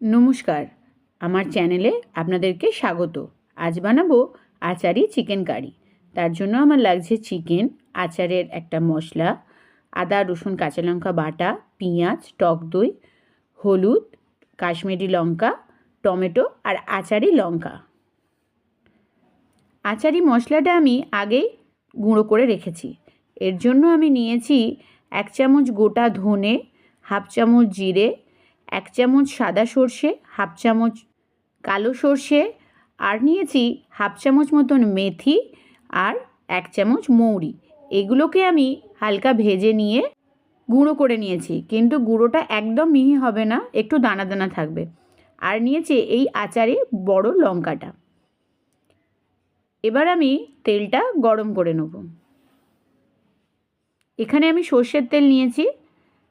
নমস্কার, আমার চ্যানেলে আপনাদেরকে স্বাগত। আজ বানাবো আচারি চিকেন কারি। তার জন্য আমার লাগছে চিকেন, আচারের একটা মশলা, আদা রসুন কাঁচা লঙ্কা বাটা, পেঁয়াজ, টক দই, হলুদ, কাশ্মীরি লঙ্কা, টমেটো আর আচারি লঙ্কা। আচারি মশলাটা আমি আগেই গুঁড়ো করে রেখেছি। এর জন্য আমি নিয়েছি 1 চামচ গোটা ধনে, হাফ চামচ জিরে, 1 চামচ সাদা সর্ষে, হাফ চামচ কালো সর্ষে, আর নিয়েছি হাফ চামচ মতন মেথি আর 1 চামচ মৌরি। এগুলোকে আমি হালকা ভেজে নিয়ে গুঁড়ো করে নিয়েছি, কিন্তু গুঁড়োটা একদম মিহি হবে না, একটু দানা দানা থাকবে। আর নিয়েছি এই আচারে বড় লঙ্কাটা। এবার আমি তেলটা গরম করে নেব। এখানে আমি সর্ষের তেল নিয়েছি,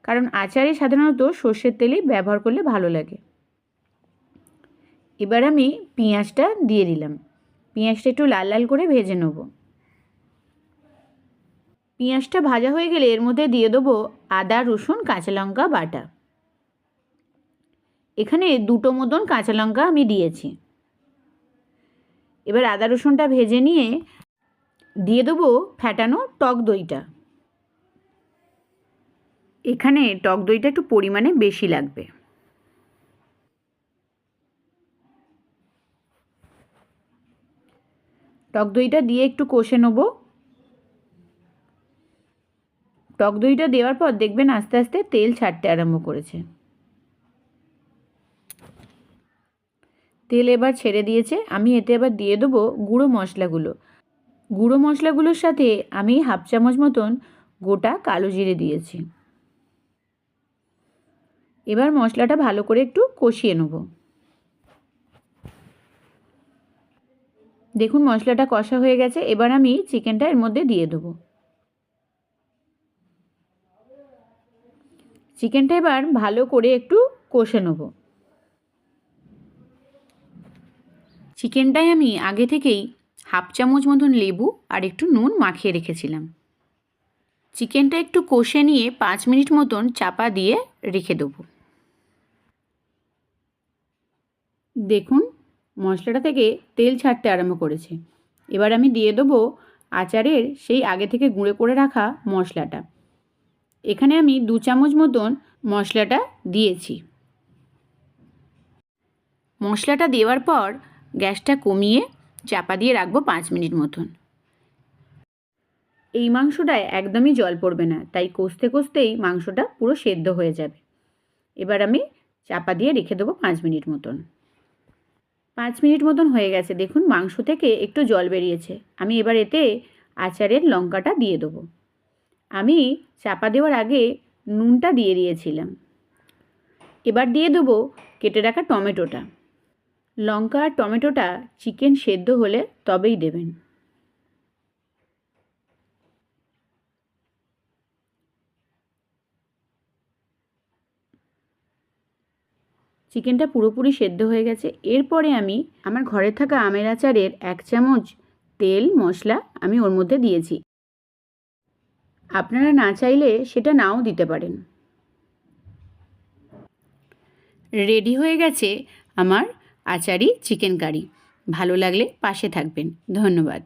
কারণ আচারে সাধারণত সর্ষের তেলই ব্যবহার করলে ভালো লাগে। এবার আমি পেঁয়াজটা দিয়ে দিলাম। পেঁয়াজটা একটু লাল লাল করে ভেজে নেব। পেঁয়াজটা ভাজা হয়ে গেলে এর মধ্যে দিয়ে দেবো আদা রসুন কাঁচা লঙ্কা বাটা। এখানে 2টো মতন কাঁচা লঙ্কা আমি দিয়েছি। এবার আদা রসুনটা ভেজে নিয়ে দিয়ে দেবো ফ্যাটানো টক দইটা। এখানে টক দইটা একটু পরিমাণে বেশি লাগবে। টক দইটা দিয়ে একটু কষে নেব। টক দইটা দেওয়ার পর দেখবেন আস্তে আস্তে তেল ছাড়তে আরম্ভ করেছে। তেল এবার ছেড়ে দিয়েছে। আমি এতে এবার দিয়ে দেবো গুঁড়ো মশলাগুলো। গুঁড়ো মশলাগুলোর সাথে আমি হাফ চামচ মতন গোটা কালো জিরে দিয়েছি। এবার মশলাটা ভালো করে একটু কষিয়ে নেব। দেখুন মশলাটা কষা হয়ে গেছে। এবার আমি চিকেনটা এর মধ্যে দিয়ে দেবো। চিকেনটা এবার ভালো করে একটু কষে নেব। চিকেনটায় আমি আগে থেকেই হাফ চামচ মতন লেবু আর একটু নুন মাখিয়ে রেখেছিলাম। চিকেনটা একটু কষে নিয়ে 5 মিনিট মতন চাপা দিয়ে রেখে দেবো। দেখুন মশলাটা থেকে তেল ছাড়তে আরম্ভ করেছে। এবার আমি দিয়ে দেবো আচারের সেই আগে থেকে গুঁড়ো করে রাখা মশলাটা। এখানে আমি 2 চামচ মতন মশলাটা দিয়েছি। মশলাটা দেওয়ার পর গ্যাসটা কমিয়ে চাপা দিয়ে রাখবো 5 মিনিট মতন। এই মাংসটায় একদমই জল পড়বে না, তাই কষতে কষতেই মাংসটা পুরো সেদ্ধ হয়ে যাবে। এবার আমি চাপা দিয়ে রেখে দেবো 5 মিনিট মতন। 5 মিনিট মতন হয়ে গেছে। দেখুন মাংস থেকে একটু জল বেরিয়েছে। আমি এবার এতে আচারের লঙ্কাটা দিয়ে দেবো। আমি চাপা দেওয়ার আগে নুনটা দিয়ে দিয়েছিলাম। এবার দিয়ে দেবো কেটে রাখা টমেটোটা। লঙ্কা আর টমেটোটা চিকেন সেদ্ধ হলে তবেই দেবেন। চিকেনটা পুরোপুরি সেদ্ধ হয়ে গেছে। এরপরে আমি আমার ঘরে থাকা আমের আচারের 1 চামচ তেল মশলা আমি ওর মধ্যে দিয়েছি। আপনারা না চাইলে সেটা নাও দিতে পারেন। রেডি হয়ে গেছে আমার আচারি চিকেন কারি। ভালো লাগলে পাশে থাকবেন। ধন্যবাদ।